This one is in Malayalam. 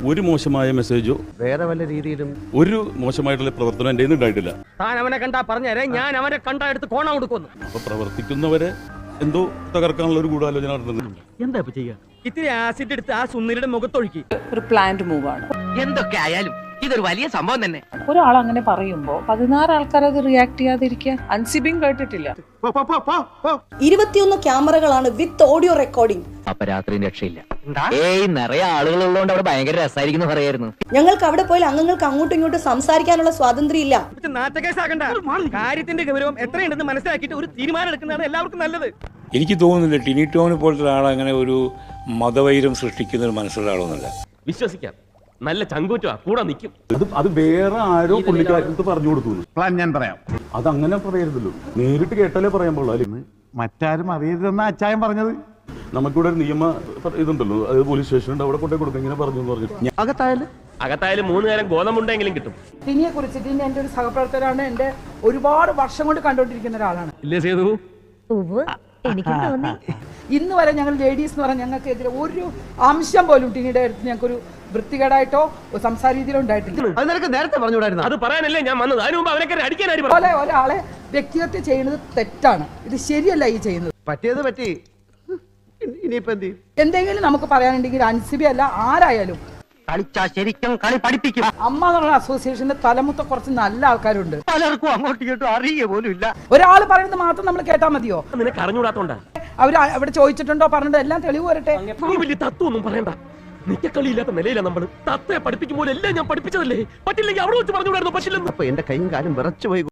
ഒരു മോശമായ മെസ്സേജോ വേറെ വല്ല രീതിയിലും ഒരു മോശമായിട്ടുള്ള പ്രവർത്തനം എൻ്റെ ഉണ്ടായിട്ടില്ല. താൻ അവനെ കണ്ടാ പറഞ്ഞേരെ, ഞാൻ അവനെ കണ്ടാ എടുത്ത് കോണം കൊടുക്കുന്നു. അപ്പൊ പ്രവർത്തിക്കുന്നവരെ എന്തോ തകർക്കാനുള്ള ഒരു ഗൂഢാലോചന നടത്തുന്നുണ്ട്. എന്താ ഇപ്പൊ ചെയ്യാ? ഇത്തിരി ആസിഡ് എടുത്ത് ആ സുന്ദരിയുടെ മുഖത്തൊഴുക്കി. ഒരു പ്ലാന്റ് മൂവാണ്. എന്തൊക്കെ ആയാലും ഇതൊരു വലിയ സംഭവം തന്നെ. ഒരാൾ അങ്ങനെ പറയുമ്പോ 16 ആൾക്കാർ അത് റിയാക്ട് ചെയ്യാതിരിക്കുക. അൻസിബിങ് കേട്ടിട്ടില്ല. 21 ക്യാമറകളാണ് വിത്ത് ഓഡിയോ റെക്കോർഡിംഗ്. അപ്പൊ രാത്രി രക്ഷയില്ല. നിറയെ ആളുകൾ ഉള്ളതുകൊണ്ട് അവിടെ ഭയങ്കര രസമായിരിക്കും പറയായിരുന്നു. ഞങ്ങൾക്ക് അവിടെ പോയാൽ അംഗങ്ങൾക്ക് അങ്ങോട്ടും ഇങ്ങോട്ടും സംസാരിക്കാനുള്ള സ്വാതന്ത്ര്യം ഇല്ല. നാറ്റക്കേസാകണ്ട. കാര്യത്തിന്റെ ഗൗരവം എത്രയുണ്ടെന്ന് മനസ്സിലാക്കിയിട്ട് ഒരു തീരുമാനം എടുക്കുന്നതാണ് എല്ലാവർക്കും നല്ലത്. എനിക്ക് തോന്നുന്നില്ല ടിനി ടോണി പോലത്തെ ഒരാളങ്ങനെ ഒരു മതവൈരം സൃഷ്ടിക്കുന്ന ഒരു മനസ്സുള്ള ആളൊന്നുമല്ല. വിശ്വസിക്കാം, നല്ല ചങ്കൂറ്റാ, കൂടെ നിൽക്കും. അത് വേറെ ആരോ പുള്ളിക്കാരത്ത് പറഞ്ഞു കൊടുത്തു. പ്ലാൻ ഞാൻ പറയാം. അതങ്ങനെ പറയരുതല്ലോ, നേരിട്ട് കേട്ടാലേ പറയാൻ പാടില്ല. മറ്റാരും അറിയരുതെന്ന അച്ചായൻ പറഞ്ഞത്. നമുക്കിവിടെ ഒരു നിയമ ഇതുണ്ടല്ലോ, അത് പോലീസ് സ്റ്റേഷനുണ്ട്, അവിടെ കൊണ്ടേ കൊടുക്കും. ഇങ്ങനെ പറഞ്ഞു എന്ന് പറഞ്ഞു. അകത്തായാലും 3 നേരം ഗോതമ്പുണ്ടെങ്കിലും കിട്ടും. ടിനിയെ കുറിച്ച് ടിനി എന്റെ ഒരു സഹപ്രവർത്തകരാണ്. എന്റെ ഒരുപാട് വർഷം കൊണ്ട് കണ്ടുകൊണ്ടിരിക്കുന്ന ഒരാളാണ്. ഇല്ലേ സേതു? ഇന്ന് വരെ ഞങ്ങൾ ലേഡീസ് എന്ന് പറഞ്ഞാൽ ഞങ്ങൾക്കെതിരെ ഒരു അംശം പോലും ടിനിയുടെ അടുത്ത് ഞങ്ങൾക്കൊരു വൃത്തികേടായിട്ടോ സംസാര രീതിയിലോ ഉണ്ടായിട്ടില്ല. അത് നിനക്ക് നേരത്തെ പറഞ്ഞുകൂടായിരുന്നു. അത് പറയാനല്ലേ ഞാൻ വന്നത്. അതിന് മുമ്പ് അവനൊക്കെ അടിക്കാനായി. അതുപോലെ ഒരാളെ വ്യക്തിഹത്യ ചെയ്യുന്നത് തെറ്റാണ്. ഇത് ശരിയല്ല ഈ ചെയ്യുന്നത്. പറ്റിയത് പറ്റി. ഇനിയിപ്പോ എന്ത് ചെയ്യും? എന്തെങ്കിലും നമുക്ക് പറയാനുണ്ടെങ്കിൽ അൻസിബി അല്ല ആരായാലും കളിച്ചാ ശരിക്കും കളി പഠിപ്പിക്കും. അമ്മ എന്നുള്ള അസോസിയേഷന്റെ തലമുത്ത കുറച്ച് നല്ല ആൾക്കാരുണ്ട്. പലർക്കും അങ്ങോട്ടും ഇങ്ങോട്ടും അറിയുക പോലും ഇല്ല. ഒരാൾ പറയുന്നത് മാത്രം നമ്മൾ കേട്ടാൽ മതിയോ? നിനക്ക് അറിഞ്ഞൂടാത്തോണ്ടാ. അവർ അവിടെ ചോദിച്ചിട്ടുണ്ടോ പറഞ്ഞിട്ട് എല്ലാം തെളിവ് വരട്ടെ. നീ വലിയ തത്വമൊന്നും പറയണ്ട. നിക്കക്കളിയില്ലാത്ത നിലയിലാണ് നമ്മൾ. തത്തയെ പഠിപ്പിക്കുമ്പോൾ എല്ലാം ഞാൻ പഠിപ്പിച്ചതല്ലേ. പറ്റില്ലെങ്കിൽ അവിടെ വെച്ച് പറഞ്ഞുകൂടായിരുന്നു. പറ്റില്ലെന്ന്. അപ്പൊ എന്റെ കൈയും കാലും വിറച്ചു പോയി.